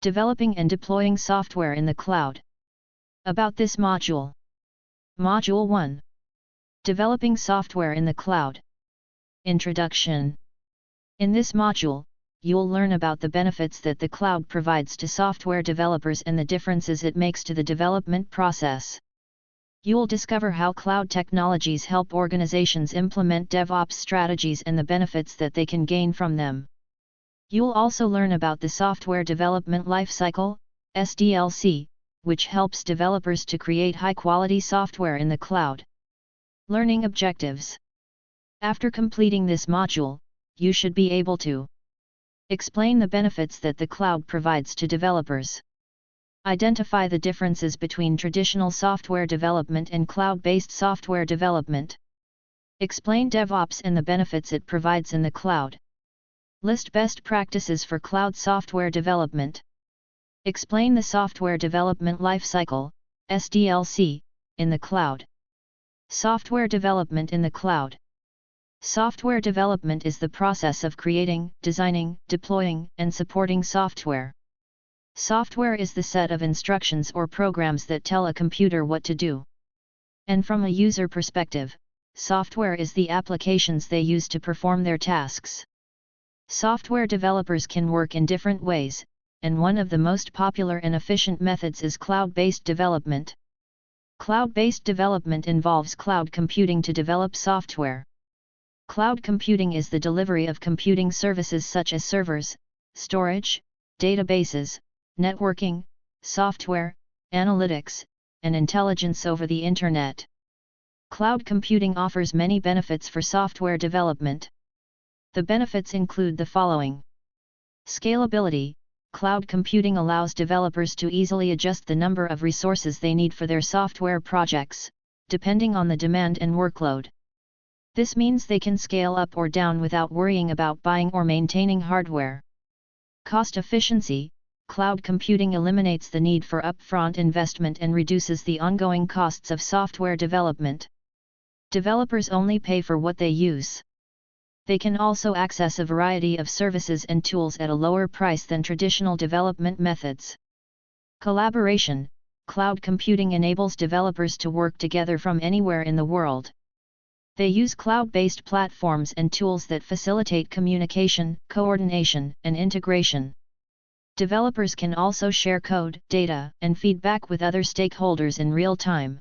Developing and deploying software in the cloud. About this module. Module 1. Developing software in the cloud. Introduction. In this module, you'll learn about the benefits that the cloud provides to software developers and the differences it makes to the development process. You'll discover how cloud technologies help organizations implement DevOps strategies and the benefits that they can gain from them. You'll also learn about the Software Development Lifecycle, SDLC, which helps developers to create high-quality software in the cloud. Learning objectives. After completing this module, you should be able to explain the benefits that the cloud provides to developers. Identify the differences between traditional software development and cloud-based software development. Explain DevOps and the benefits it provides in the cloud. List best practices for cloud software development. Explain the Software Development Lifecycle, SDLC, in the cloud. Software development in the cloud. Software development is the process of creating, designing, deploying, and supporting software. Software is the set of instructions or programs that tell a computer what to do. And from a user perspective, software is the applications they use to perform their tasks. Software developers can work in different ways, and one of the most popular and efficient methods is cloud-based development. Cloud-based development involves cloud computing to develop software. Cloud computing is the delivery of computing services such as servers, storage, databases, networking, software, analytics, and intelligence over the Internet. Cloud computing offers many benefits for software development. The benefits include the following. Scalability. Cloud computing allows developers to easily adjust the number of resources they need for their software projects, depending on the demand and workload. This means they can scale up or down without worrying about buying or maintaining hardware. Cost efficiency. Cloud computing eliminates the need for upfront investment and reduces the ongoing costs of software development. Developers only pay for what they use. They can also access a variety of services and tools at a lower price than traditional development methods. Collaboration. Cloud computing enables developers to work together from anywhere in the world. They use cloud-based platforms and tools that facilitate communication, coordination, and integration. Developers can also share code, data, and feedback with other stakeholders in real time.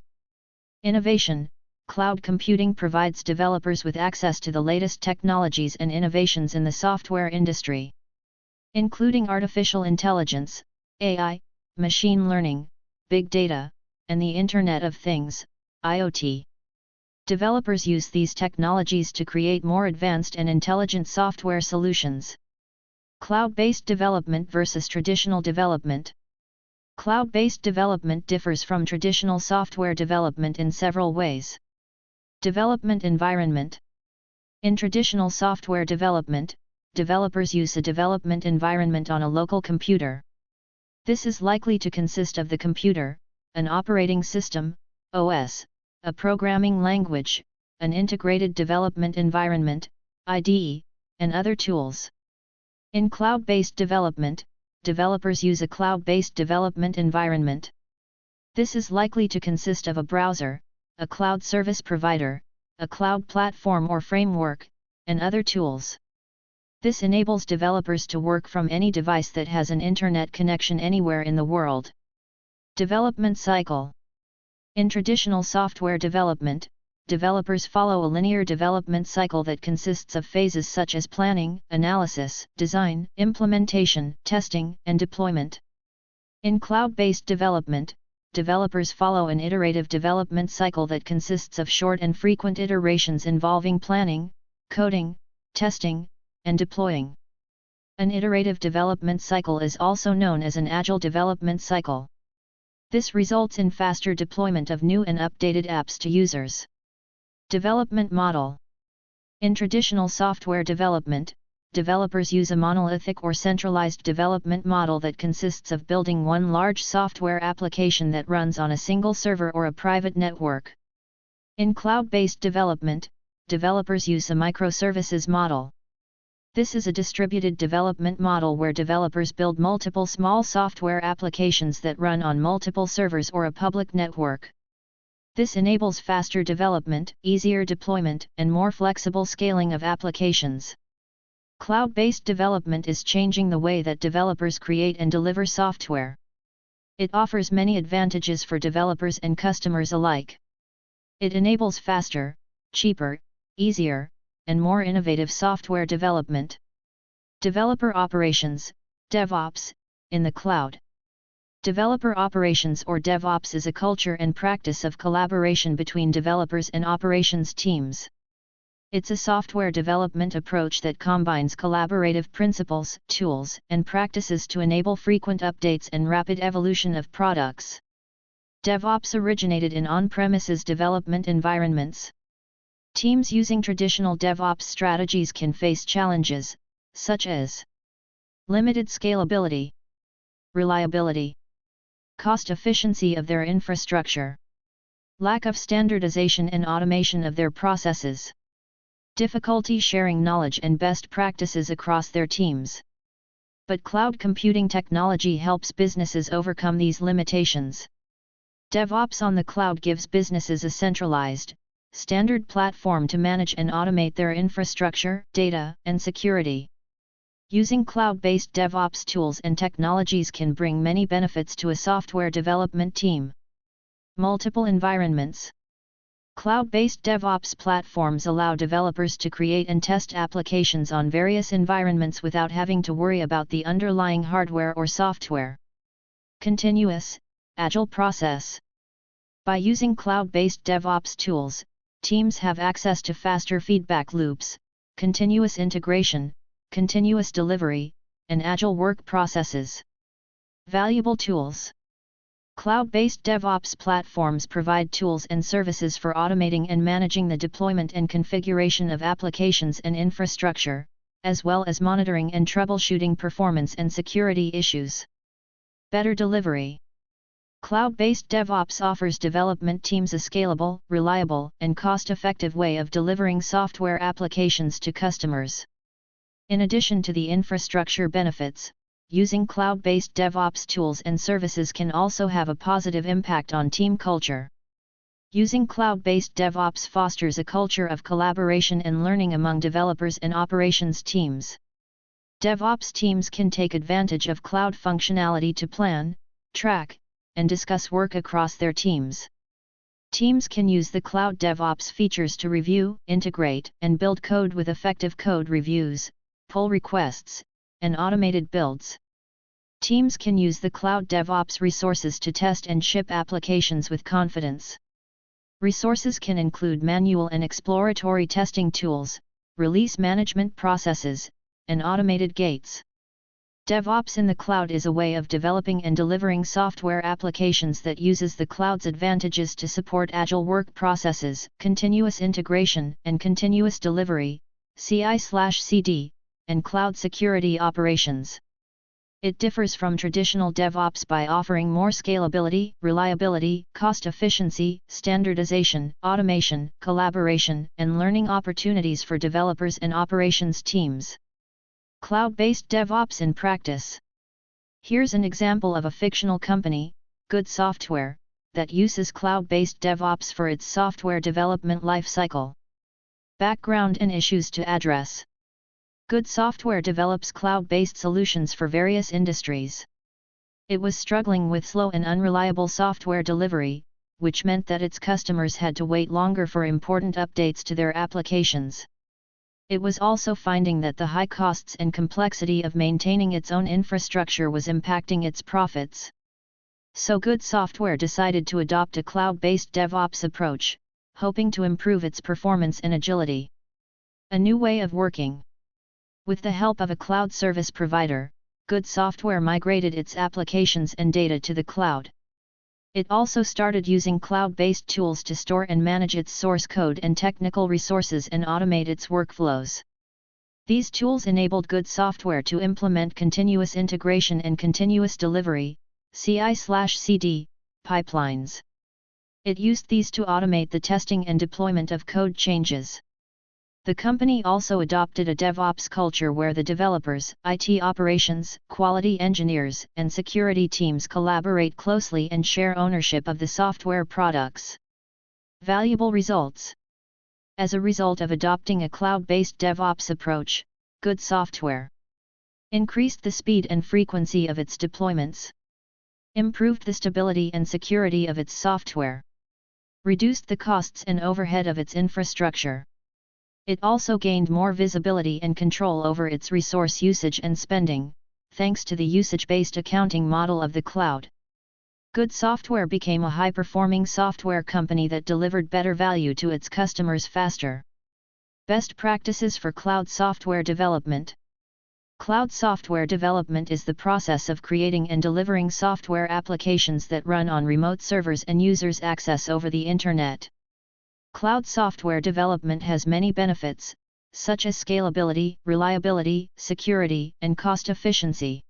Innovation. Cloud computing provides developers with access to the latest technologies and innovations in the software industry, including artificial intelligence, AI, machine learning, big data, and the Internet of Things, IoT. Developers use these technologies to create more advanced and intelligent software solutions. Cloud-based development versus traditional development. Cloud-based development differs from traditional software development in several ways. Development environment. In traditional software development, developers use a development environment on a local computer. This is likely to consist of the computer, an operating system, OS, a programming language, an integrated development environment, IDE, and other tools. In cloud-based development, developers use a cloud-based development environment. This is likely to consist of a browser, a cloud service provider, a cloud platform or framework, and other tools. This enables developers to work from any device that has an internet connection anywhere in the world. Development cycle. In traditional software development, developers follow a linear development cycle that consists of phases such as planning, analysis, design, implementation, testing, and deployment. In cloud-based development, developers follow an iterative development cycle that consists of short and frequent iterations involving planning, coding, testing, and deploying. An iterative development cycle is also known as an agile development cycle. This results in faster deployment of new and updated apps to users. Development model. In traditional software development, developers use a monolithic or centralized development model that consists of building one large software application that runs on a single server or a private network. In cloud-based development, developers use a microservices model. This is a distributed development model where developers build multiple small software applications that run on multiple servers or a public network. This enables faster development, easier deployment, and more flexible scaling of applications. Cloud-based development is changing the way that developers create and deliver software. It offers many advantages for developers and customers alike. It enables faster, cheaper, easier, and more innovative software development. Developer operations, DevOps, in the cloud. Developer operations or DevOps is a culture and practice of collaboration between developers and operations teams. It's a software development approach that combines collaborative principles, tools, and practices to enable frequent updates and rapid evolution of products. DevOps originated in on-premises development environments. Teams using traditional DevOps strategies can face challenges, such as limited scalability, reliability, cost efficiency of their infrastructure, lack of standardization and automation of their processes, difficulty sharing knowledge and best practices across their teams. But cloud computing technology helps businesses overcome these limitations. DevOps on the cloud gives businesses a centralized, standard platform to manage and automate their infrastructure, data, and security. Using cloud-based DevOps tools and technologies can bring many benefits to a software development team. Multiple environments. Cloud-based DevOps platforms allow developers to create and test applications on various environments without having to worry about the underlying hardware or software. Continuous, agile process. By using cloud-based DevOps tools, teams have access to faster feedback loops, continuous integration, continuous delivery, and agile work processes. Valuable tools. Cloud-based DevOps platforms provide tools and services for automating and managing the deployment and configuration of applications and infrastructure, as well as monitoring and troubleshooting performance and security issues. Better delivery. Cloud-based DevOps offers development teams a scalable, reliable, and cost-effective way of delivering software applications to customers. In addition to the infrastructure benefits, using cloud-based DevOps tools and services can also have a positive impact on team culture. Using cloud-based DevOps fosters a culture of collaboration and learning among developers and operations teams. DevOps teams can take advantage of cloud functionality to plan, track, and discuss work across their teams. Teams can use the cloud DevOps features to review, integrate, and build code with effective code reviews, pull requests, and automated builds. Teams can use the cloud DevOps resources to test and ship applications with confidence. Resources can include manual and exploratory testing tools, release management processes, and automated gates. DevOps in the cloud is a way of developing and delivering software applications that uses the cloud's advantages to support agile work processes, continuous integration, and continuous delivery, CI/CD, and cloud security operations. It differs from traditional DevOps by offering more scalability, reliability, cost efficiency, standardization, automation, collaboration, and learning opportunities for developers and operations teams. Cloud-based DevOps in practice. Here's an example of a fictional company, Good Software, that uses cloud-based DevOps for its software development lifecycle. Background and issues to address. Good Software develops cloud-based solutions for various industries. It was struggling with slow and unreliable software delivery, which meant that its customers had to wait longer for important updates to their applications. It was also finding that the high costs and complexity of maintaining its own infrastructure was impacting its profits. So Good Software decided to adopt a cloud-based DevOps approach, hoping to improve its performance and agility. A new way of working. With the help of a cloud service provider, Good Software migrated its applications and data to the cloud. It also started using cloud-based tools to store and manage its source code and technical resources and automate its workflows. These tools enabled Good Software to implement continuous integration and continuous delivery, CI/CD, pipelines. It used these to automate the testing and deployment of code changes. The company also adopted a DevOps culture where the developers, IT operations, quality engineers, and security teams collaborate closely and share ownership of the software products. Valuable results. As a result of adopting a cloud-based DevOps approach, good software increased the speed and frequency of its deployments, improved the stability and security of its software, reduced the costs and overhead of its infrastructure. It also gained more visibility and control over its resource usage and spending, thanks to the usage-based accounting model of the cloud. Good Software became a high-performing software company that delivered better value to its customers faster. Best practices for cloud software development. Cloud software development is the process of creating and delivering software applications that run on remote servers and users access over the Internet. Cloud software development has many benefits, such as scalability, reliability, security, and cost efficiency.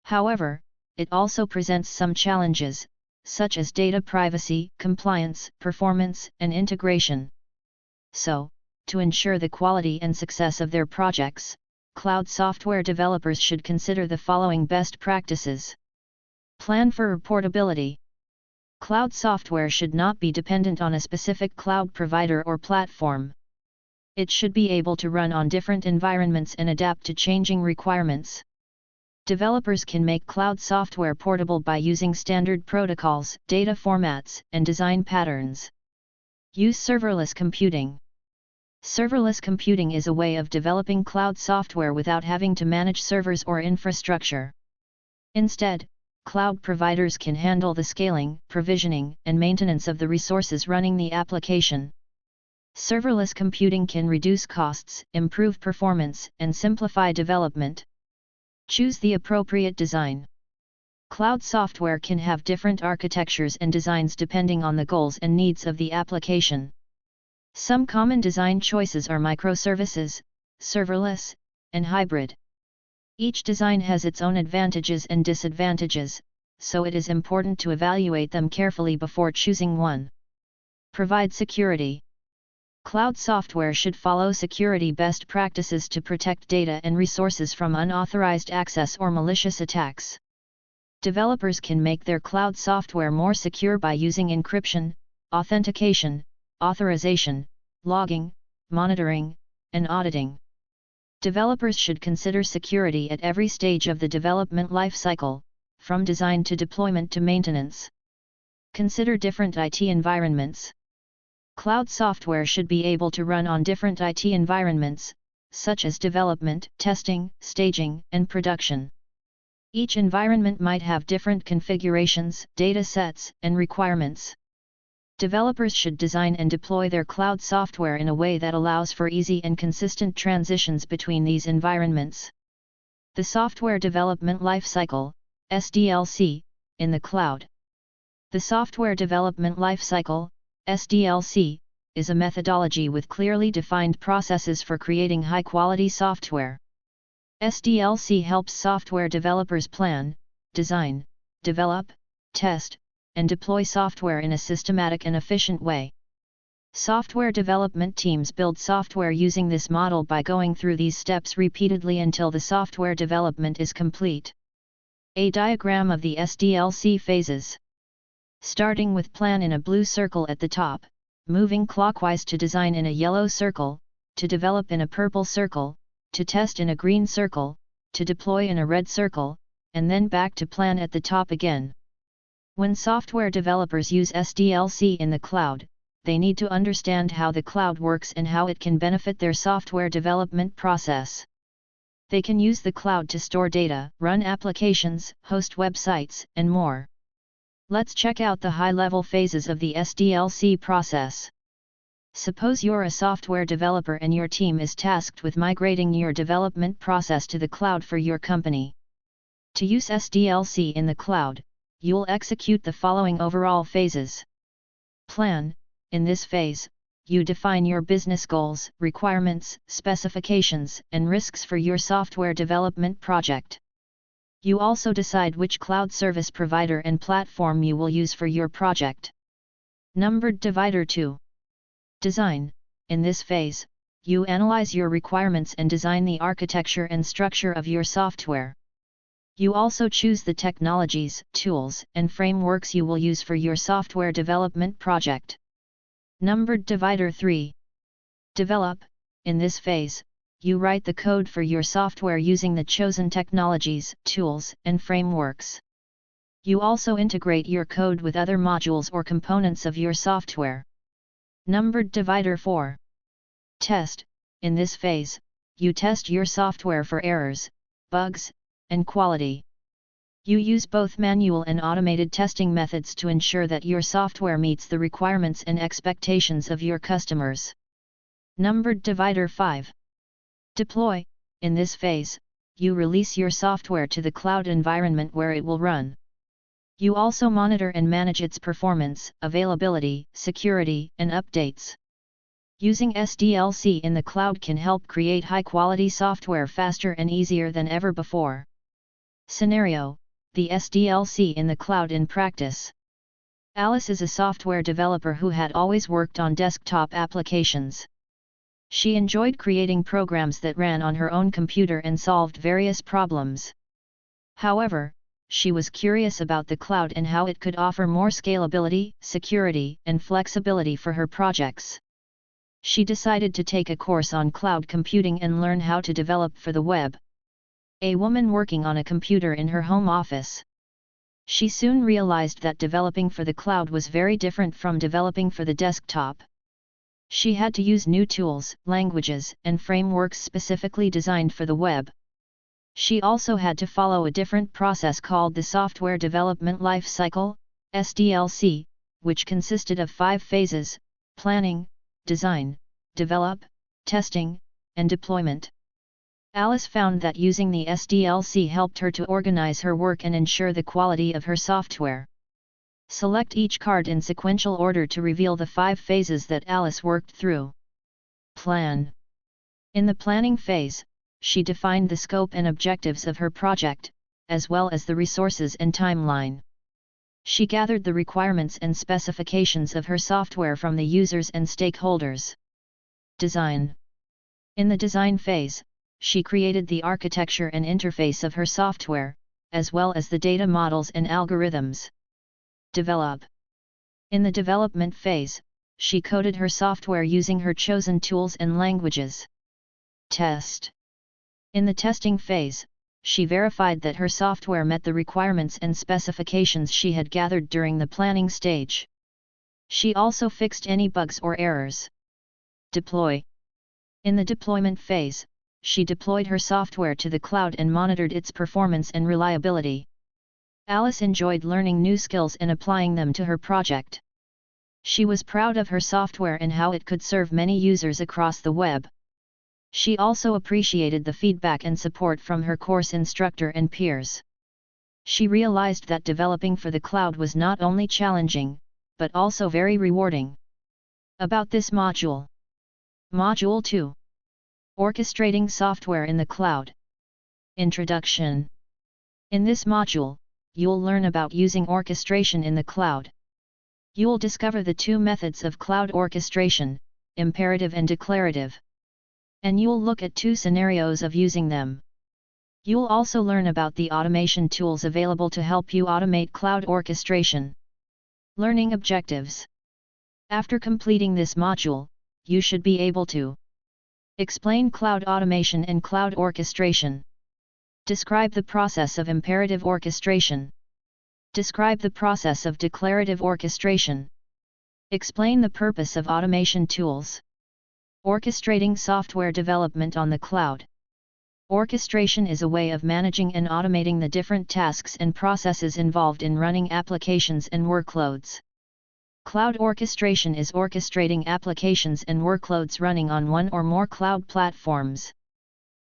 However, it also presents some challenges, such as data privacy, compliance, performance, and integration. So, to ensure the quality and success of their projects, cloud software developers should consider the following best practices. Plan for reportability. Cloud software should not be dependent on a specific cloud provider or platform. It should be able to run on different environments and adapt to changing requirements. Developers can make cloud software portable by using standard protocols, data formats, and design patterns. Use serverless computing. Serverless computing is a way of developing cloud software without having to manage servers or infrastructure. Instead, cloud providers can handle the scaling, provisioning, and maintenance of the resources running the application. Serverless computing can reduce costs, improve performance, and simplify development. Choose the appropriate design. Cloud software can have different architectures and designs depending on the goals and needs of the application. Some common design choices are microservices, serverless, and hybrid. Each design has its own advantages and disadvantages, so it is important to evaluate them carefully before choosing one. Provide security. Cloud software should follow security best practices to protect data and resources from unauthorized access or malicious attacks. Developers can make their cloud software more secure by using encryption, authentication, authorization, logging, monitoring, and auditing. Developers should consider security at every stage of the development lifecycle, from design to deployment to maintenance. Consider different IT environments. Cloud software should be able to run on different IT environments, such as development, testing, staging, and production. Each environment might have different configurations, data sets, and requirements. Developers should design and deploy their cloud software in a way that allows for easy and consistent transitions between these environments. The Software Development Lifecycle, SDLC, in the cloud. The Software Development Lifecycle, SDLC, is a methodology with clearly defined processes for creating high-quality software. SDLC helps software developers plan, design, develop, test, and deploy software in a systematic and efficient way. Software development teams build software using this model by going through these steps repeatedly until the software development is complete. A diagram of the SDLC phases. Starting with plan in a blue circle at the top, moving clockwise to design in a yellow circle, to develop in a purple circle, to test in a green circle, to deploy in a red circle, and then back to plan at the top again. When software developers use SDLC in the cloud, they need to understand how the cloud works and how it can benefit their software development process. They can use the cloud to store data, run applications, host websites, and more. Let's check out the high-level phases of the SDLC process. Suppose you're a software developer and your team is tasked with migrating your development process to the cloud for your company. To use SDLC in the cloud, you'll execute the following overall phases. Plan. In this phase, you define your business goals, requirements, specifications, and risks for your software development project. You also decide which cloud service provider and platform you will use for your project. Numbered divider 2. Design. In this phase, you analyze your requirements and design the architecture and structure of your software. You also choose the technologies, tools, and frameworks you will use for your software development project. Numbered divider 3. Develop. In this phase, you write the code for your software using the chosen technologies, tools, and frameworks. You also integrate your code with other modules or components of your software. Numbered divider 4. Test. In this phase, you test your software for errors, bugs, and quality. You use both manual and automated testing methods to ensure that your software meets the requirements and expectations of your customers. Numbered divider 5. Deploy. In this phase, you release your software to the cloud environment where it will run. You also monitor and manage its performance, availability, security, and updates. Using SDLC in the cloud can help create high-quality software faster and easier than ever before. Scenario: the SDLC in the cloud in practice. Alice is a software developer who had always worked on desktop applications. She enjoyed creating programs that ran on her own computer and solved various problems. However, she was curious about the cloud and how it could offer more scalability, security, and flexibility for her projects. She decided to take a course on cloud computing and learn how to develop for the web. A woman working on a computer in her home office. She soon realized that developing for the cloud was very different from developing for the desktop. She had to use new tools, languages, and frameworks specifically designed for the web. She also had to follow a different process called the Software Development Life Cycle, SDLC, which consisted of 5 phases: planning, design, develop, testing, and deployment. Alice found that using the SDLC helped her to organize her work and ensure the quality of her software. Select each card in sequential order to reveal the 5 phases that Alice worked through. Plan. In the planning phase, she defined the scope and objectives of her project, as well as the resources and timeline. She gathered the requirements and specifications of her software from the users and stakeholders. Design. In the design phase, she created the architecture and interface of her software, as well as the data models and algorithms. Develop. In the development phase, she coded her software using her chosen tools and languages. Test. In the testing phase, she verified that her software met the requirements and specifications she had gathered during the planning stage. She also fixed any bugs or errors. Deploy. In the deployment phase, she deployed her software to the cloud and monitored its performance and reliability. Alice enjoyed learning new skills and applying them to her project. She was proud of her software and how it could serve many users across the web. She also appreciated the feedback and support from her course instructor and peers. She realized that developing for the cloud was not only challenging, but also very rewarding. About this module. Module 2. Orchestrating software in the cloud. Introduction. In this module, you'll learn about using orchestration in the cloud. You'll discover the 2 methods of cloud orchestration, imperative and declarative. And you'll look at 2 scenarios of using them. You'll also learn about the automation tools available to help you automate cloud orchestration. Learning objectives. After completing this module, you should be able to explain cloud automation and cloud orchestration. Describe the process of imperative orchestration. Describe the process of declarative orchestration. Explain the purpose of automation tools. Orchestrating software development on the cloud. Orchestration is a way of managing and automating the different tasks and processes involved in running applications and workloads. Cloud orchestration is orchestrating applications and workloads running on one or more cloud platforms.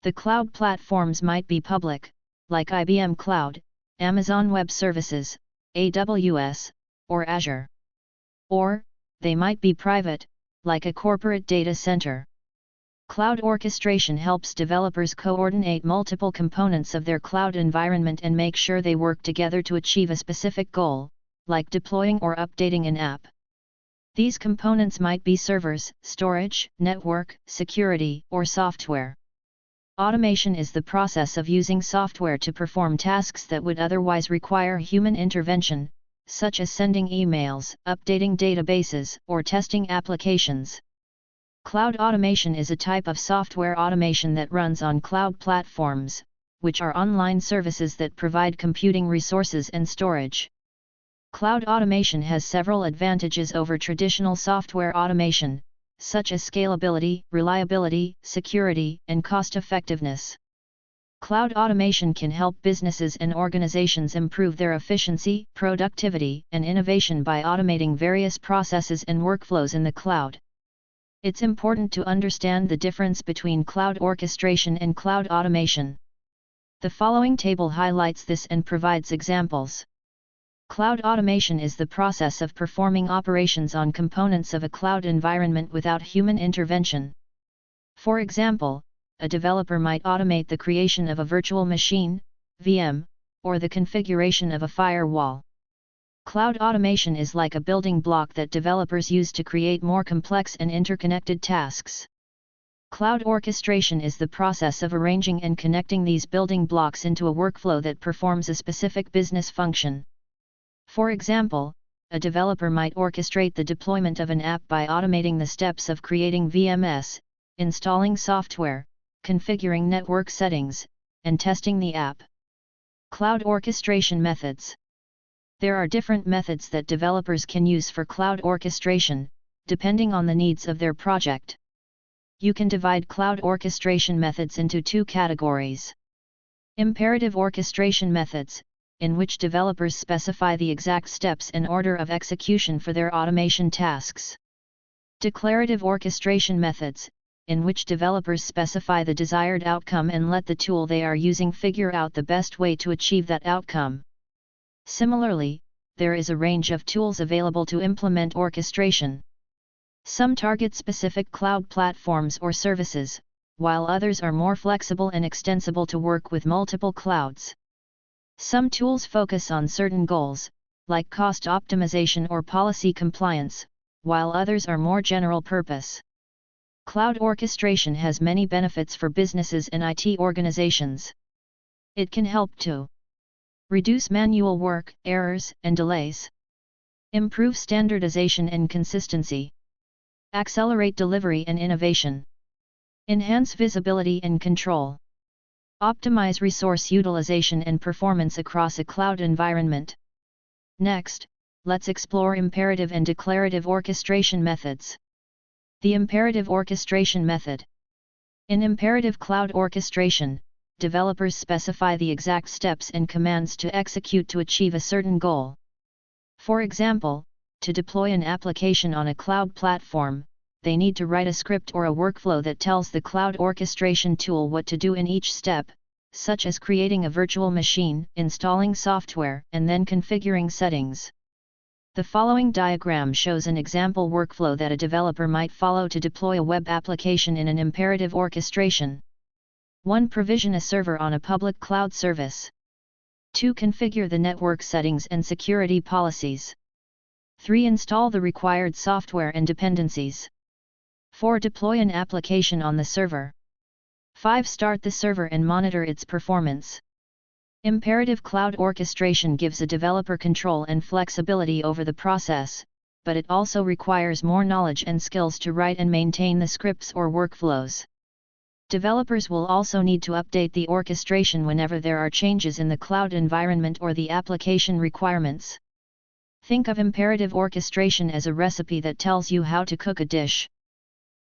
The cloud platforms might be public, like IBM Cloud, Amazon Web Services, AWS, or Azure. Or, they might be private, like a corporate data center. Cloud orchestration helps developers coordinate multiple components of their cloud environment and make sure they work together to achieve a specific goal, like deploying or updating an app. These components might be servers, storage, network, security, or software. Automation is the process of using software to perform tasks that would otherwise require human intervention, such as sending emails, updating databases, or testing applications. Cloud automation is a type of software automation that runs on cloud platforms, which are online services that provide computing resources and storage. Cloud automation has several advantages over traditional software automation, such as scalability, reliability, security, and cost-effectiveness. Cloud automation can help businesses and organizations improve their efficiency, productivity, and innovation by automating various processes and workflows in the cloud. It's important to understand the difference between cloud orchestration and cloud automation. The following table highlights this and provides examples. Cloud automation is the process of performing operations on components of a cloud environment without human intervention. For example, a developer might automate the creation of a virtual machine, VM, or the configuration of a firewall. Cloud automation is like a building block that developers use to create more complex and interconnected tasks. Cloud orchestration is the process of arranging and connecting these building blocks into a workflow that performs a specific business function. For example, a developer might orchestrate the deployment of an app by automating the steps of creating VMS, installing software, configuring network settings, and testing the app. Cloud orchestration methods. There are different methods that developers can use for cloud orchestration, depending on the needs of their project. You can divide cloud orchestration methods into two categories. Imperative orchestration methods, in which developers specify the exact steps and order of execution for their automation tasks. Declarative orchestration methods, in which developers specify the desired outcome and let the tool they are using figure out the best way to achieve that outcome. Similarly, there is a range of tools available to implement orchestration. Some target specific cloud platforms or services, while others are more flexible and extensible to work with multiple clouds. Some tools focus on certain goals, like cost optimization or policy compliance, while others are more general purpose. Cloud orchestration has many benefits for businesses and IT organizations. It can help to reduce manual work, errors, and delays, improve standardization and consistency, accelerate delivery and innovation, enhance visibility and control, optimize resource utilization and performance across a cloud environment. Next, let's explore imperative and declarative orchestration methods. The imperative orchestration method. In imperative cloud orchestration, developers specify the exact steps and commands to execute to achieve a certain goal. For example, to deploy an application on a cloud platform, they need to write a script or a workflow that tells the cloud orchestration tool what to do in each step, such as creating a virtual machine, installing software, and then configuring settings. The following diagram shows an example workflow that a developer might follow to deploy a web application in an imperative orchestration. 1. Provision a server on a public cloud service. 2. Configure the network settings and security policies. 3. Install the required software and dependencies. 4. Deploy an application on the server. 5. Start the server and monitor its performance. Imperative cloud orchestration gives a developer control and flexibility over the process, but it also requires more knowledge and skills to write and maintain the scripts or workflows. Developers will also need to update the orchestration whenever there are changes in the cloud environment or the application requirements. Think of imperative orchestration as a recipe that tells you how to cook a dish.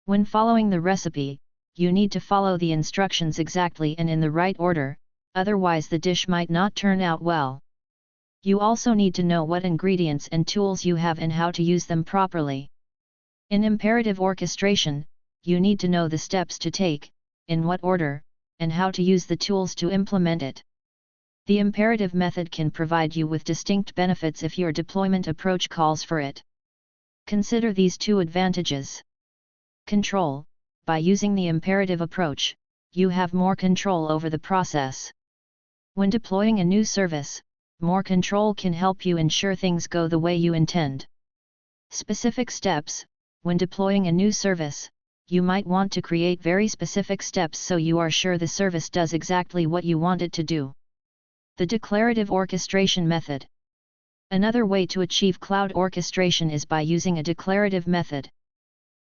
When following the recipe, you need to follow the instructions exactly and in the right order, otherwise the dish might not turn out well. You also need to know what ingredients and tools you have and how to use them properly. In imperative orchestration, you need to know the steps to take, in what order, and how to use the tools to implement it. The imperative method can provide you with distinct benefits if your deployment approach calls for it. Consider these two advantages. Control. By using the imperative approach, you have more control over the process. When deploying a new service, more control can help you ensure things go the way you intend. Specific steps. When deploying a new service, you might want to create very specific steps so you are sure the service does exactly what you want it to do. The declarative orchestration method. Another way to achieve cloud orchestration is by using a declarative method.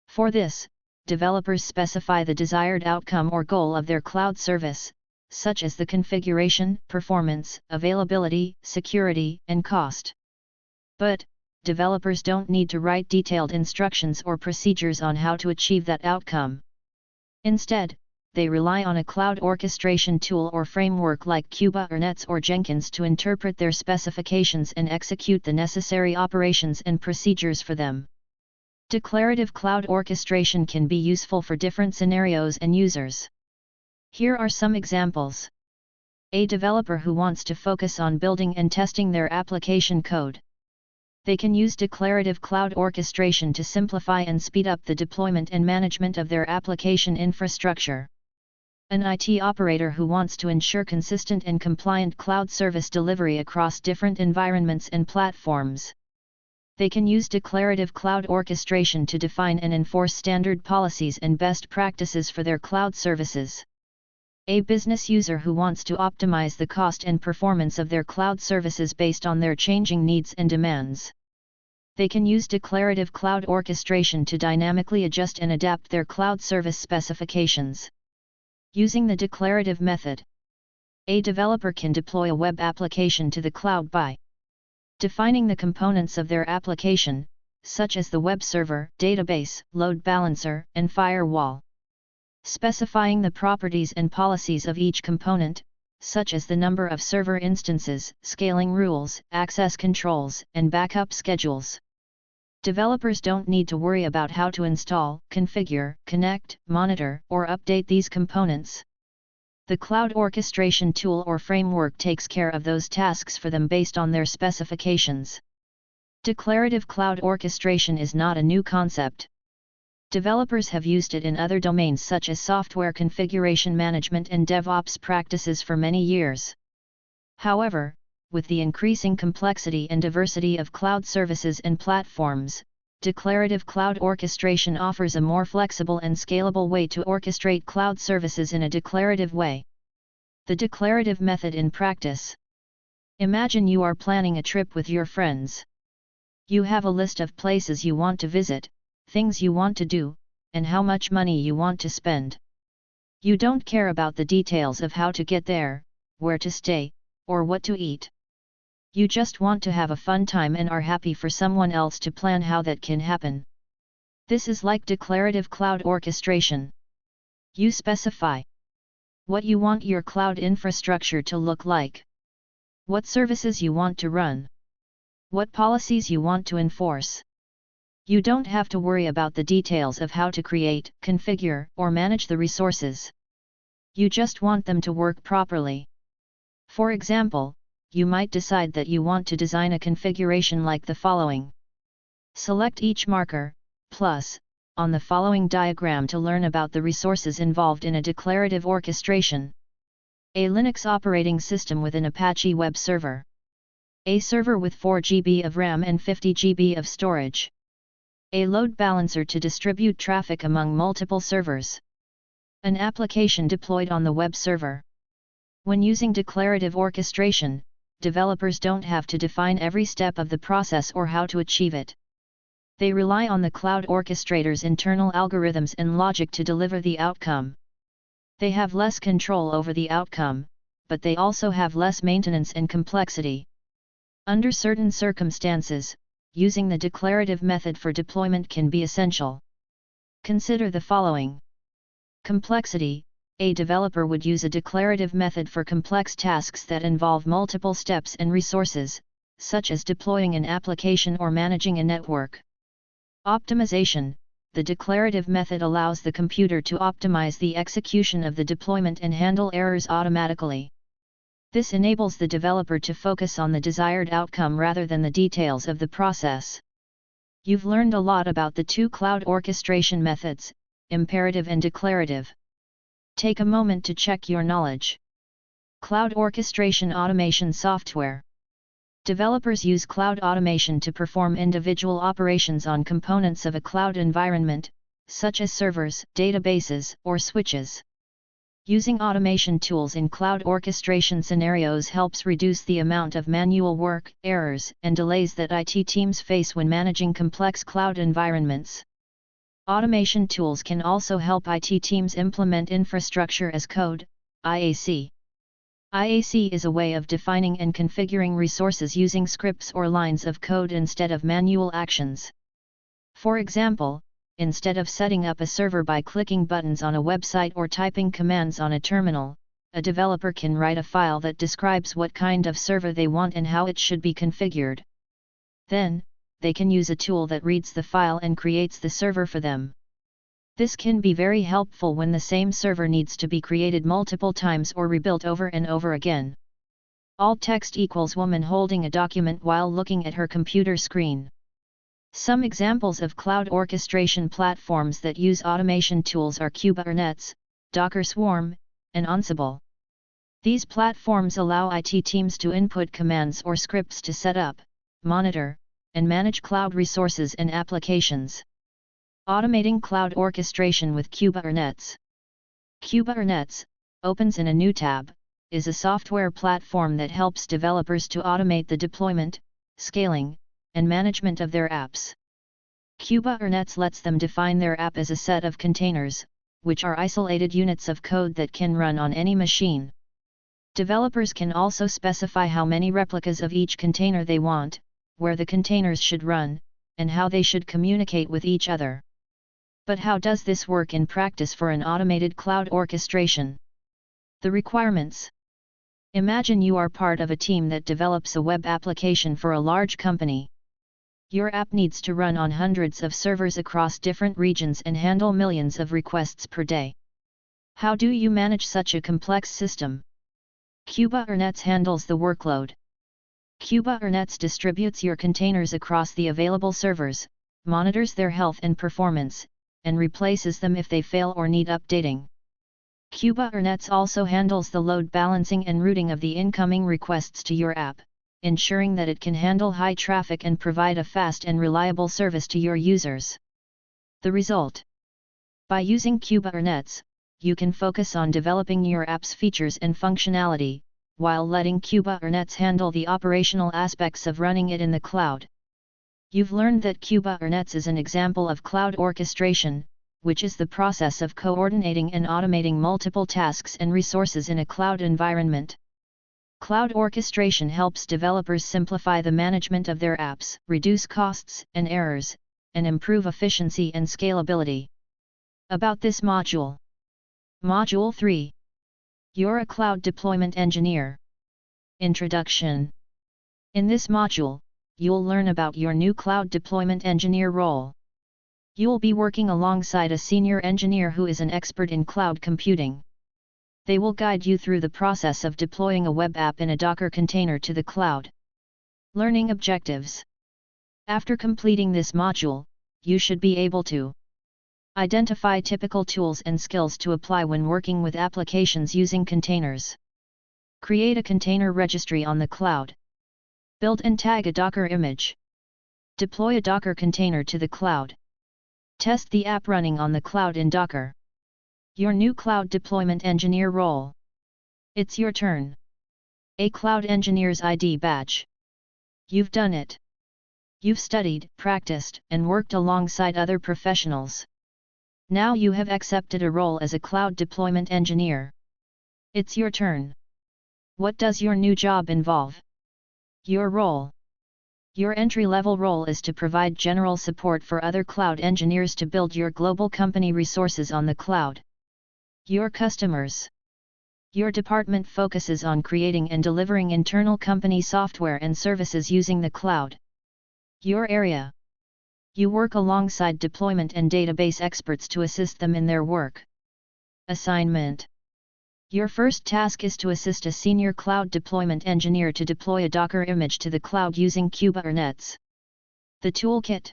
For this, developers specify the desired outcome or goal of their cloud service, such as the configuration, performance, availability, security, and cost. But, developers don't need to write detailed instructions or procedures on how to achieve that outcome. Instead, they rely on a cloud orchestration tool or framework like Kubernetes or Jenkins to interpret their specifications and execute the necessary operations and procedures for them. Declarative cloud orchestration can be useful for different scenarios and users. Here are some examples. A developer who wants to focus on building and testing their application code. They can use declarative cloud orchestration to simplify and speed up the deployment and management of their application infrastructure. An IT operator who wants to ensure consistent and compliant cloud service delivery across different environments and platforms. They can use declarative cloud orchestration to define and enforce standard policies and best practices for their cloud services. A business user who wants to optimize the cost and performance of their cloud services based on their changing needs and demands. They can use declarative cloud orchestration to dynamically adjust and adapt their cloud service specifications. Using the declarative method, a developer can deploy a web application to the cloud by defining the components of their application, such as the web server, database, load balancer, and firewall. Specifying the properties and policies of each component, such as the number of server instances, scaling rules, access controls, and backup schedules. Developers don't need to worry about how to install, configure, connect, monitor, or update these components. The cloud orchestration tool or framework takes care of those tasks for them based on their specifications. Declarative cloud orchestration is not a new concept. Developers have used it in other domains such as software configuration management and DevOps practices for many years. However, with the increasing complexity and diversity of cloud services and platforms, declarative cloud orchestration offers a more flexible and scalable way to orchestrate cloud services in a declarative way. The declarative method in practice. Imagine you are planning a trip with your friends. You have a list of places you want to visit, things you want to do, and how much money you want to spend. You don't care about the details of how to get there, where to stay, or what to eat. You just want to have a fun time and are happy for someone else to plan how that can happen. This is like declarative cloud orchestration. You specify what you want your cloud infrastructure to look like, what services you want to run, what policies you want to enforce. You don't have to worry about the details of how to create, configure, or manage the resources. You just want them to work properly. For example, you might decide that you want to design a configuration like the following. Select each marker, plus, on the following diagram to learn about the resources involved in a declarative orchestration. A Linux operating system with an Apache web server. A server with 4 GB of RAM and 50 GB of storage. A load balancer to distribute traffic among multiple servers. An application deployed on the web server. When using declarative orchestration, developers don't have to define every step of the process or how to achieve it. They rely on the cloud orchestrator's internal algorithms and logic to deliver the outcome. They have less control over the outcome, but they also have less maintenance and complexity. Under certain circumstances, using the declarative method for deployment can be essential. Consider the following. Complexity. A developer would use a declarative method for complex tasks that involve multiple steps and resources, such as deploying an application or managing a network. Optimization. The declarative method allows the computer to optimize the execution of the deployment and handle errors automatically. This enables the developer to focus on the desired outcome rather than the details of the process. You've learned a lot about the two cloud orchestration methods, imperative and declarative. Take a moment to check your knowledge. Cloud orchestration automation software. Developers use cloud automation to perform individual operations on components of a cloud environment, such as servers, databases, or switches. Using automation tools in cloud orchestration scenarios helps reduce the amount of manual work, errors, and delays that IT teams face when managing complex cloud environments. Automation tools can also help IT teams implement infrastructure as code, IAC. IAC is a way of defining and configuring resources using scripts or lines of code instead of manual actions. For example, instead of setting up a server by clicking buttons on a website or typing commands on a terminal, a developer can write a file that describes what kind of server they want and how it should be configured. Then, they can use a tool that reads the file and creates the server for them. This can be very helpful when the same server needs to be created multiple times or rebuilt over and over again. Alt text equals woman holding a document while looking at her computer screen. Some examples of cloud orchestration platforms that use automation tools are Kubernetes, Docker Swarm, and Ansible. These platforms allow IT teams to input commands or scripts to set up, monitor, and manage cloud resources and applications. Automating cloud orchestration with Kubernetes. Kubernetes, opens in a new tab, is a software platform that helps developers to automate the deployment, scaling, and management of their apps. Kubernetes lets them define their app as a set of containers, which are isolated units of code that can run on any machine. Developers can also specify how many replicas of each container they want, where the containers should run, and how they should communicate with each other. But how does this work in practice for an automated cloud orchestration? The requirements. Imagine you are part of a team that develops a web application for a large company. Your app needs to run on hundreds of servers across different regions and handle millions of requests per day. How do you manage such a complex system? Kubernetes handles the workload. Kubernetes distributes your containers across the available servers, monitors their health and performance, and replaces them if they fail or need updating. Kubernetes also handles the load balancing and routing of the incoming requests to your app, ensuring that it can handle high traffic and provide a fast and reliable service to your users. The result: by using Kubernetes, you can focus on developing your app's features and functionality, while letting Kubernetes handle the operational aspects of running it in the cloud. You've learned that Kubernetes is an example of cloud orchestration, which is the process of coordinating and automating multiple tasks and resources in a cloud environment. Cloud orchestration helps developers simplify the management of their apps, reduce costs and errors, and improve efficiency and scalability. About this module. Module 3. You're a cloud deployment engineer. Introduction. In this module, you'll learn about your new cloud deployment engineer role. You'll be working alongside a senior engineer who is an expert in cloud computing. They will guide you through the process of deploying a web app in a Docker container to the cloud. Learning objectives. After completing this module, you should be able to identify typical tools and skills to apply when working with applications using containers. Create a container registry on the cloud. Build and tag a Docker image. Deploy a Docker container to the cloud. Test the app running on the cloud in Docker. Your new cloud deployment engineer role. It's your turn. A Cloud Engineer's ID badge. You've done it. You've studied, practiced, and worked alongside other professionals. Now you have accepted a role as a cloud deployment engineer. It's your turn. What does your new job involve? Your role. Your entry-level role is to provide general support for other cloud engineers to build your global company resources on the cloud. Your customers. Your department focuses on creating and delivering internal company software and services using the cloud. Your area. You work alongside deployment and database experts to assist them in their work. Assignment. Your first task is to assist a senior cloud deployment engineer to deploy a Docker image to the cloud using Kubernetes. The toolkit.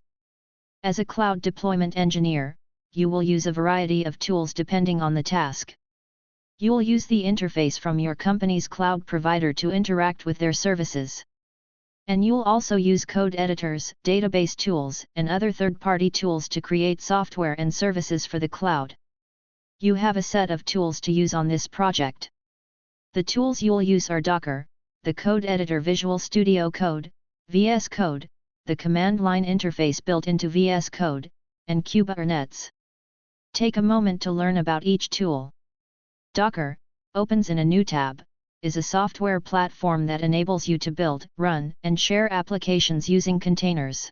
As a cloud deployment engineer, you will use a variety of tools depending on the task. You will use the interface from your company's cloud provider to interact with their services. And you'll also use code editors, database tools, and other third-party tools to create software and services for the cloud. You have a set of tools to use on this project. The tools you'll use are Docker, the code editor Visual Studio Code, VS Code, the command line interface built into VS Code, and Kubernetes. Take a moment to learn about each tool. Docker opens in a new tab, is a software platform that enables you to build, run, and share applications using containers.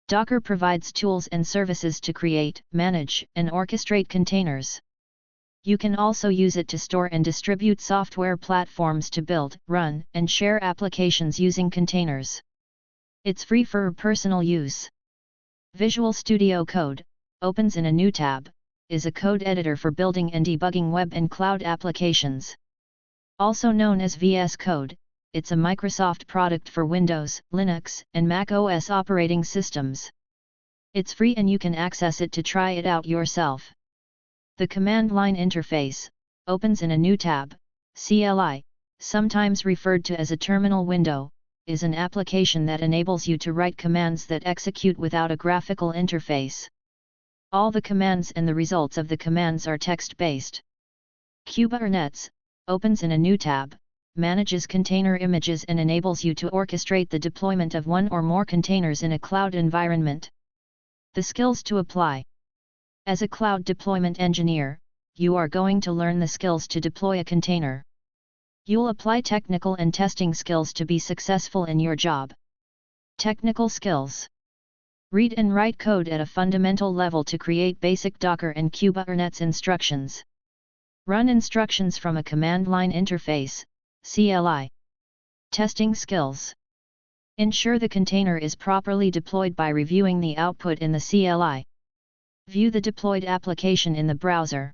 Docker provides tools and services to create, manage, and orchestrate containers. You can also use it to store and distribute software platforms to build, run, and share applications using containers. It's free for personal use. Visual Studio Code opens in a new tab, is a code editor for building and debugging web and cloud applications. Also known as VS Code, it's a Microsoft product for Windows, Linux, and Mac OS operating systems. It's free and you can access it to try it out yourself. The command line interface opens in a new tab. CLI, sometimes referred to as a terminal window, is an application that enables you to write commands that execute without a graphical interface. All the commands and the results of the commands are text-based. Kubernetes opens in a new tab, manages container images and enables you to orchestrate the deployment of one or more containers in a cloud environment. The skills to apply. As a cloud deployment engineer, you are going to learn the skills to deploy a container. You'll apply technical and testing skills to be successful in your job. Technical skills. Read and write code at a fundamental level to create basic Docker and Kubernetes instructions. Run instructions from a command line interface, CLI. Testing skills. Ensure the container is properly deployed by reviewing the output in the CLI. View the deployed application in the browser.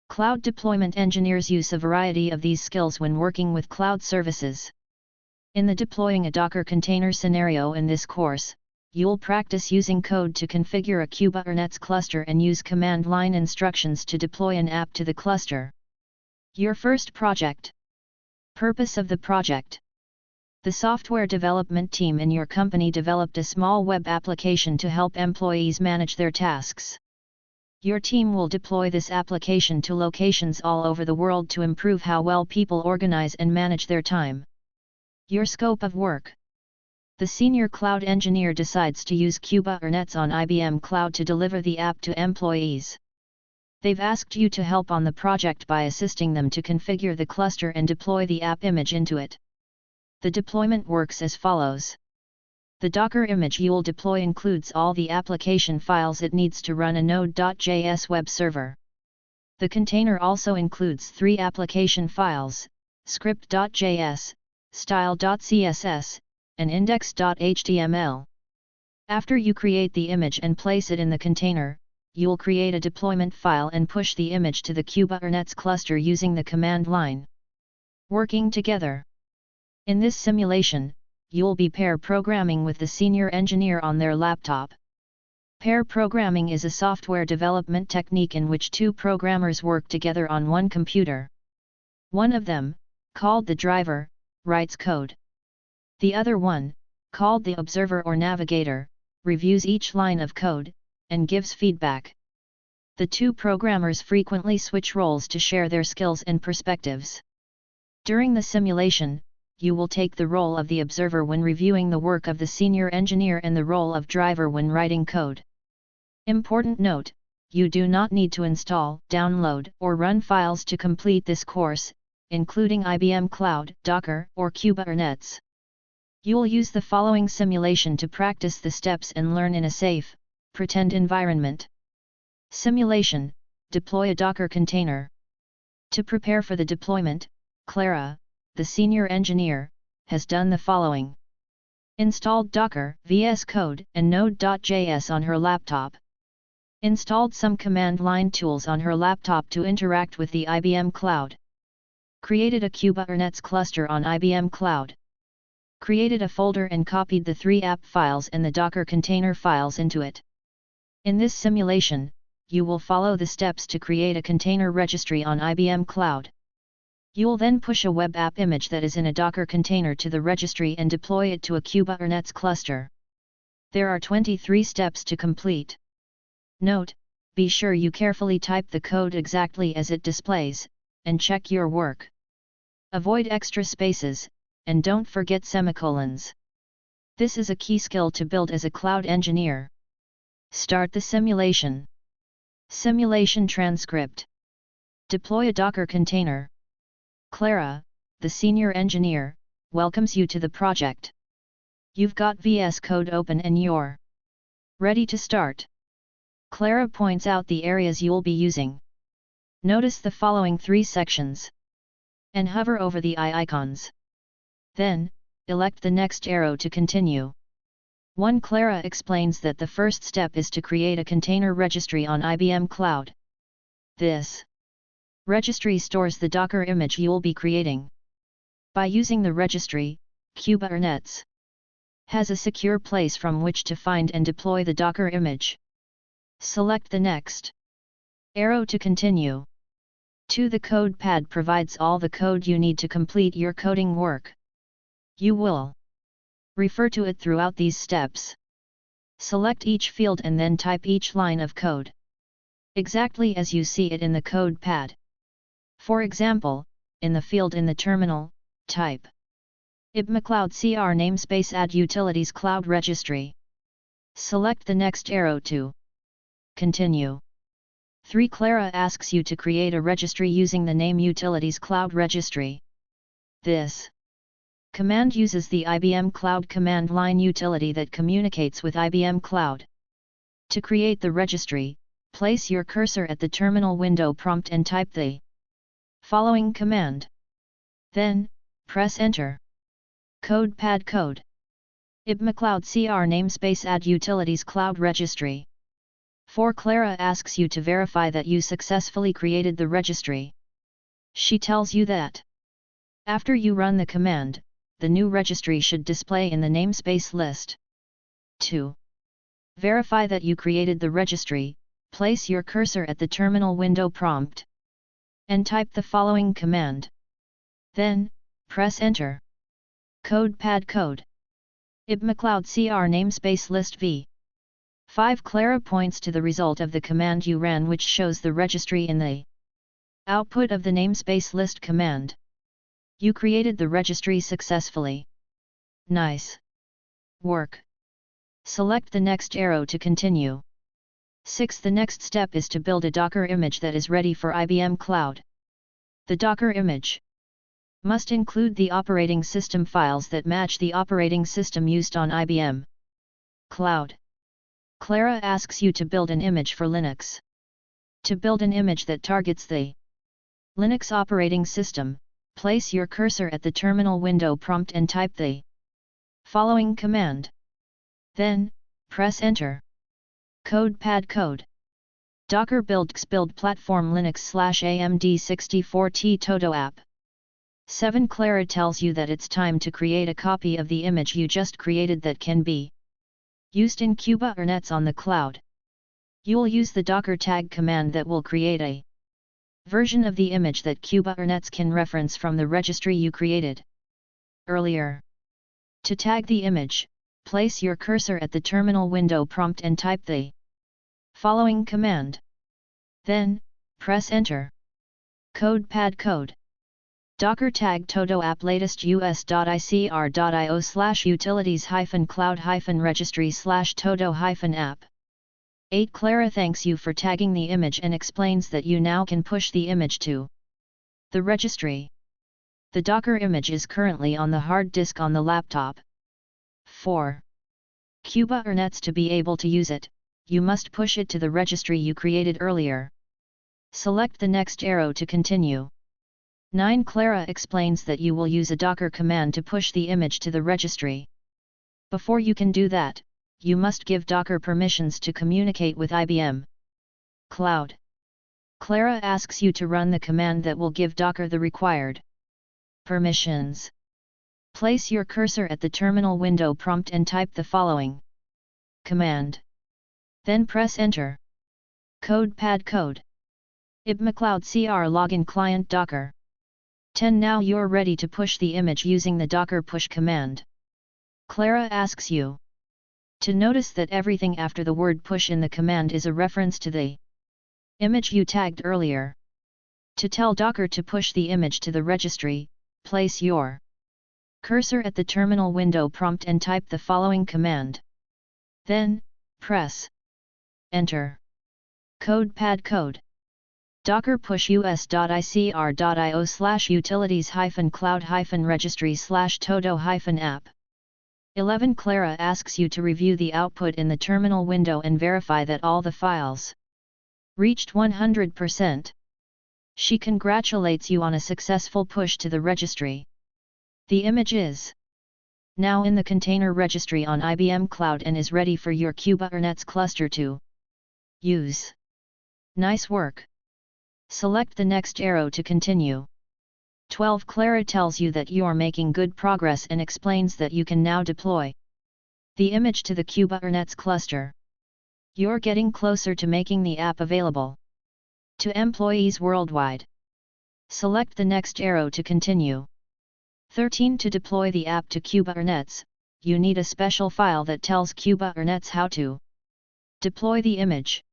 Cloud deployment engineers use a variety of these skills when working with cloud services. In the deploying a Docker container scenario in this course, you'll practice using code to configure a Kubernetes cluster and use command line instructions to deploy an app to the cluster. Your first project. Purpose of the project. The software development team in your company developed a small web application to help employees manage their tasks. Your team will deploy this application to locations all over the world to improve how well people organize and manage their time. Your scope of work. The senior cloud engineer decides to use Kubernetes on IBM Cloud to deliver the app to employees. They've asked you to help on the project by assisting them to configure the cluster and deploy the app image into it. The deployment works as follows. The Docker image you'll deploy includes all the application files it needs to run a Node.js web server. The container also includes 3 application files, script.js, style.css, and index.html. After you create the image and place it in the container, you'll create a deployment file and push the image to the Kubernetes cluster using the command line. Working together. In this simulation, you'll be pair programming with the senior engineer on their laptop. Pair programming is a software development technique in which 2 programmers work together on one computer. One of them, called the driver, writes code. The other one, called the observer or navigator, reviews each line of code, and gives feedback. The 2 programmers frequently switch roles to share their skills and perspectives. During the simulation, you will take the role of the observer when reviewing the work of the senior engineer and the role of driver when writing code. Important note, you do not need to install, download, or run files to complete this course, including IBM Cloud, Docker, or Kubernetes. You'll use the following simulation to practice the steps and learn in a safe, pretend environment. Simulation, deploy a Docker container. To prepare for the deployment, Clara, the senior engineer, has done the following. Installed Docker, VS Code, and Node.js on her laptop. Installed some command line tools on her laptop to interact with the IBM Cloud. Created a Kubernetes cluster on IBM Cloud. Created a folder and copied the 3 app files and the Docker container files into it. In this simulation, you will follow the steps to create a container registry on IBM Cloud. You'll then push a web app image that is in a Docker container to the registry and deploy it to a Kubernetes cluster. There are 23 steps to complete. Note: be sure you carefully type the code exactly as it displays, and check your work. Avoid extra spaces, and don't forget semicolons. This is a key skill to build as a cloud engineer. Start the simulation. Simulation transcript. Deploy a Docker container. Clara, the senior engineer, welcomes you to the project. You've got VS Code open and you're ready to start. Clara points out the areas you'll be using. Notice the following 3 sections. And hover over the icons. Then, elect the next arrow to continue. 1. Clara explains that the first step is to create a container registry on IBM Cloud. This registry stores the Docker image you'll be creating. By using the registry, Kubernetes has a secure place from which to find and deploy the Docker image. Select the next arrow to continue. 2. The code pad provides all the code you need to complete your coding work. You will refer to it throughout these steps. Select each field and then type each line of code exactly as you see it in the code pad. For example, in the field in the terminal, type ibmcloud_cr namespace add utilities cloud registry. Select the next arrow to continue. 3. Clara asks you to create a registry using the name utilities cloud registry. This command uses the IBM Cloud command line utility that communicates with IBM Cloud. To create the registry, place your cursor at the terminal window prompt and type the following command. Then, press enter. Code pad code. ibmcloud_cr namespace add utilities cloud registry. 4. Clara asks you to verify that you successfully created the registry. She tells you that after you run the command, the new registry should display in the namespace list. 2. Verify that you created the registry, place your cursor at the terminal window prompt and type the following command. Then, press enter. Code pad code. ibmcloud_cr namespace list v. 5. Clara points to the result of the command you ran, which shows the registry in the output of the namespace list command. You created the registry successfully. Nice work. Select the next arrow to continue. 6. The next step is to build a Docker image that is ready for IBM Cloud. The Docker image must include the operating system files that match the operating system used on IBM Cloud. Clara asks you to build an image for Linux. To build an image that targets the Linux operating system, place your cursor at the terminal window prompt and type the following command. Then, press enter. Code pad code. Docker build platform Linux/AMD64T Todo app. 7. Clara tells you that it's time to create a copy of the image you just created that can be used in Kubernetes on the cloud. You'll use the docker tag command that will create a version of the image that Kubernetes can reference from the registry you created earlier. To tag the image, place your cursor at the terminal window prompt and type the following command. Then, press enter. Code pad code. Docker tag todo app latest us.icr.io/utilities-cloud-registry/todo-app. 8. Clara thanks you for tagging the image and explains that you now can push the image to the registry. The Docker image is currently on the hard disk on the laptop. 4. Kubernetes. To be able to use it, you must push it to the registry you created earlier. Select the next arrow to continue. 9. Clara explains that you will use a Docker command to push the image to the registry. Before you can do that, you must give Docker permissions to communicate with IBM Cloud. Clara asks you to run the command that will give Docker the required permissions. Place your cursor at the terminal window prompt and type the following command. Then press enter. Code pad code. ibmcloud_cr login client Docker. 10. Now you're ready to push the image using the Docker push command. Clara asks you to notice that everything after the word push in the command is a reference to the image you tagged earlier. To tell Docker to push the image to the registry, place your cursor at the terminal window prompt and type the following command. Then, press Enter. Code code. Docker push us.icr.io/utilities-cloud-registry/todo-app. 11. Clara asks you to review the output in the terminal window and verify that all the files reached 100%. She congratulates you on a successful push to the registry. The image is now in the container registry on IBM Cloud and is ready for your Kubernetes cluster to use. Nice work! Select the next arrow to continue. 12. Clara tells you that you're making good progress and explains that you can now deploy the image to the Kubernetes cluster. You're getting closer to making the app available to employees worldwide. Select the next arrow to continue. 13. To deploy the app to Kubernetes, you need a special file that tells Kubernetes how to deploy the image.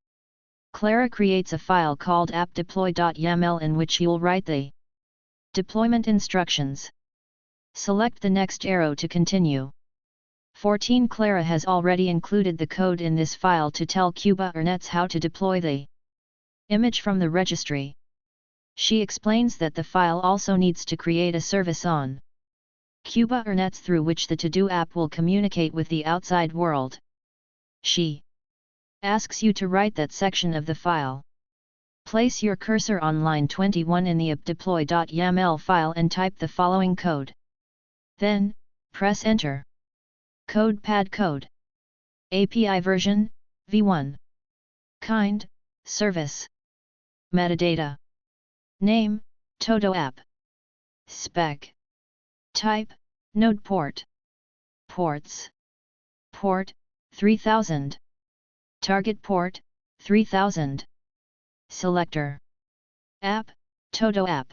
Clara creates a file called appdeploy.yaml in which you'll write the deployment instructions. Select the next arrow to continue. 14. Clara has already included the code in this file to tell Kubernetes how to deploy the image from the registry. She explains that the file also needs to create a service on Kubernetes through which the to-do app will communicate with the outside world. She asks you to write that section of the file. Place your cursor on line 21 in the appdeploy.yaml file and type the following code. Then, press Enter. Code code. API version, v1. Kind, service. Metadata. Name, Todo app. Spec. Type, node port. Ports. Port, 3000. Target port, 3000. Selector. App, Todo app.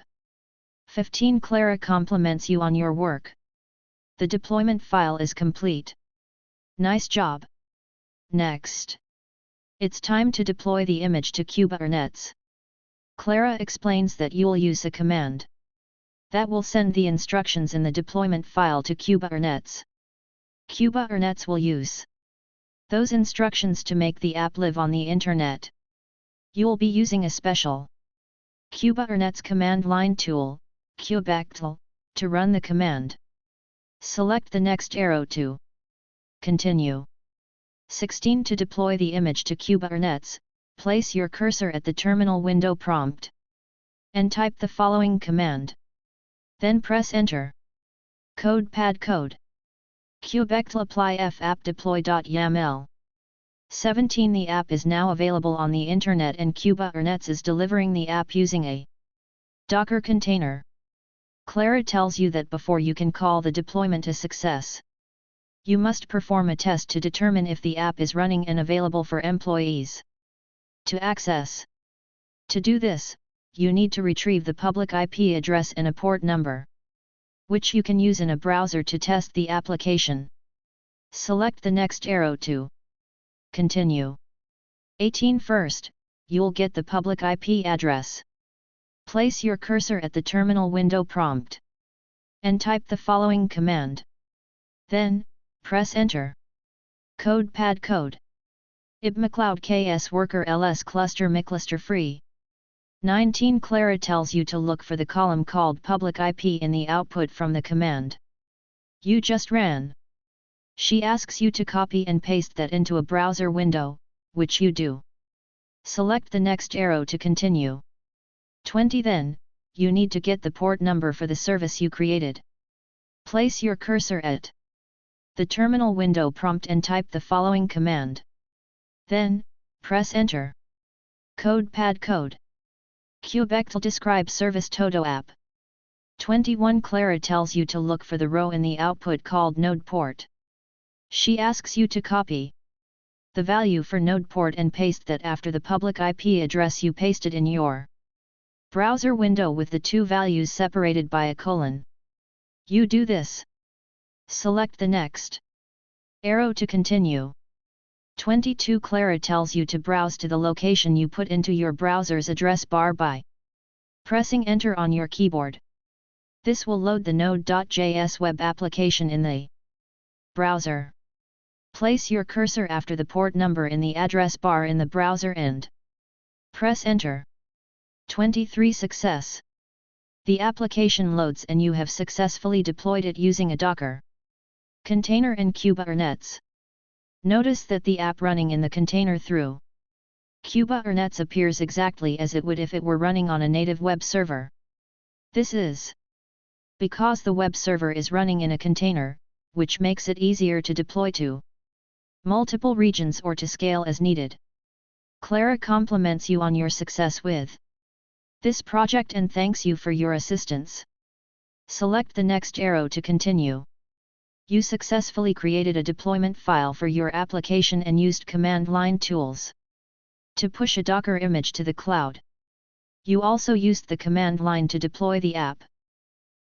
15. Clara compliments you on your work. The deployment file is complete. Nice job. Next. It's time to deploy the image to Kubernetes. Clara explains that you'll use a command that will send the instructions in the deployment file to Kubernetes. Kubernetes will use those instructions to make the app live on the internet. You'll be using a special Kubernetes command line tool, kubectl, to run the command. Select the next arrow to continue. 16. To deploy the image to Kubernetes, place your cursor at the terminal window prompt and type the following command. Then press Enter. Code code. Kubectl apply f appdeploy.yaml. 17. The app is now available on the internet and Kubernetes is delivering the app using a Docker container. Clara tells you that before you can call the deployment a success, you must perform a test to determine if the app is running and available for employees to access. To do this, you need to retrieve the public IP address and a port number, which you can use in a browser to test the application. Select the next arrow to continue. 18. First, you'll get the public IP address. Place your cursor at the terminal window prompt and type the following command. Then, press Enter. Code code. ibmcloud ks worker ls cluster mcluster free. 19. Clara tells you to look for the column called public IP in the output from the command you just ran. She asks you to copy and paste that into a browser window, which you do. Select the next arrow to continue. 20. Then, you need to get the port number for the service you created. Place your cursor at the terminal window prompt and type the following command. Then, press Enter. Code code. Kubectl describe service Todo app. 21. Clara tells you to look for the row in the output called node port. She asks you to copy the value for node port and paste that after the public IP address you pasted in your Browser window with the two values separated by a colon. You do this. Select the next arrow to continue. 22 Clara tells you to browse to the location you put into your browser's address bar by pressing Enter on your keyboard. This will load the Node.js web application in the browser. Place your cursor after the port number in the address bar in the browser and press Enter. 23 Success. The application loads and you have successfully deployed it using a Docker container and Kubernetes. Notice that the app running in the container through Kubernetes appears exactly as it would if it were running on a native web server. This is because the web server is running in a container, which makes it easier to deploy to multiple regions or to scale as needed. Clara compliments you on your success with this project and thanks you for your assistance. Select the next arrow to continue. You successfully created a deployment file for your application and used command line tools to push a Docker image to the cloud. You also used the command line to deploy the app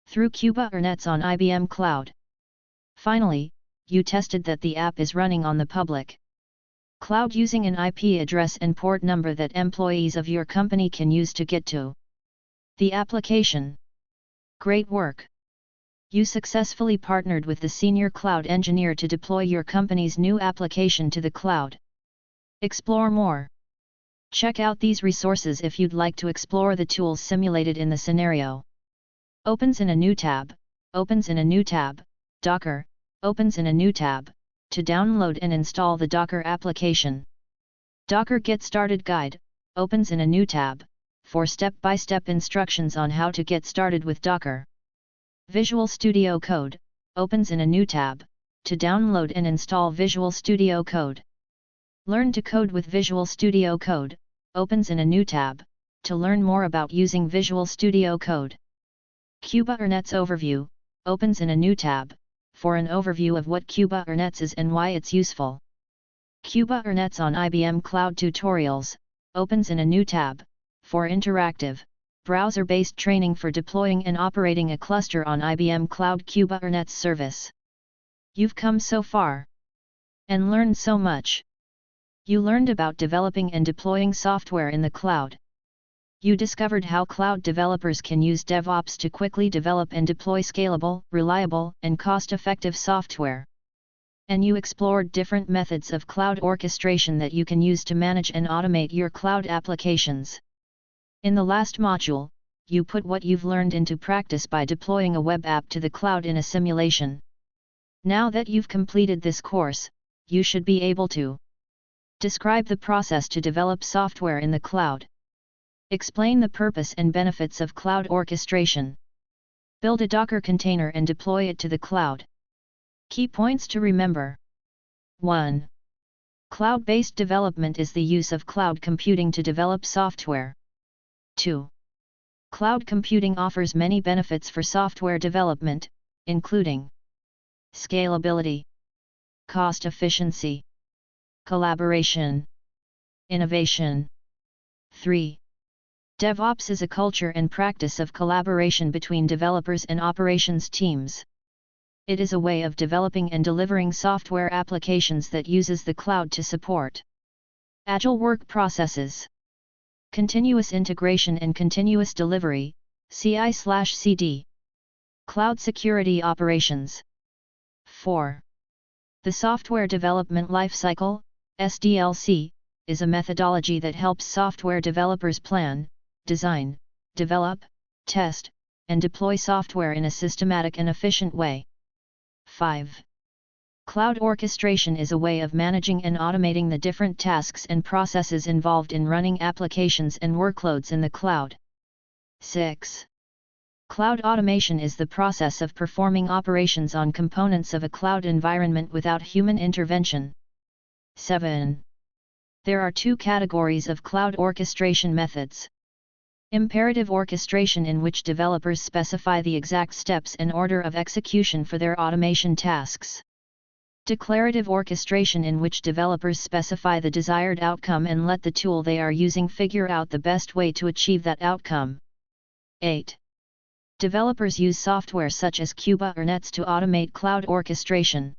through Kubernetes on IBM Cloud. Finally, you tested that the app is running on the public cloud using an IP address and port number that employees of your company can use to get to the application. Great work! You successfully partnered with the senior cloud engineer to deploy your company's new application to the cloud. Explore more. Check out these resources if you'd like to explore the tools simulated in the scenario. Opens in a new tab, opens in a new tab, Docker, opens in a new tab, to download and install the Docker application. Docker Get Started Guide, opens in a new tab, for step-by-step instructions on how to get started with Docker. Visual Studio Code, opens in a new tab, to download and install Visual Studio Code. Learn to code with Visual Studio Code, opens in a new tab, to learn more about using Visual Studio Code. Kubernetes Overview, opens in a new tab, for an overview of what Kubernetes is and why it's useful. Kubernetes on IBM Cloud Tutorials, opens in a new tab, for interactive, browser-based training for deploying and operating a cluster on IBM Cloud Kubernetes service. You've come so far and learned so much. You learned about developing and deploying software in the cloud. You discovered how cloud developers can use DevOps to quickly develop and deploy scalable, reliable, and cost-effective software. And you explored different methods of cloud orchestration that you can use to manage and automate your cloud applications. In the last module, you put what you've learned into practice by deploying a web app to the cloud in a simulation. Now that you've completed this course, you should be able to describe the process to develop software in the cloud. Explain the purpose and benefits of cloud orchestration. Build a Docker container and deploy it to the cloud. Key points to remember. 1. Cloud-based development is the use of cloud computing to develop software. 2. Cloud computing offers many benefits for software development, including scalability, cost efficiency, collaboration, innovation. 3. DevOps is a culture and practice of collaboration between developers and operations teams. It is a way of developing and delivering software applications that uses the cloud to support agile work processes, continuous integration and continuous delivery, CI/CD, cloud security operations. 4. The Software Development Lifecycle, SDLC, is a methodology that helps software developers plan, design, develop, test, and deploy software in a systematic and efficient way. 5. Cloud orchestration is a way of managing and automating the different tasks and processes involved in running applications and workloads in the cloud. 6. Cloud automation is the process of performing operations on components of a cloud environment without human intervention. 7. There are two categories of cloud orchestration methods. Imperative orchestration, in which developers specify the exact steps and order of execution for their automation tasks. Declarative orchestration, in which developers specify the desired outcome and let the tool they are using figure out the best way to achieve that outcome. 8. Developers use software such as Cuba or Nets to automate cloud orchestration.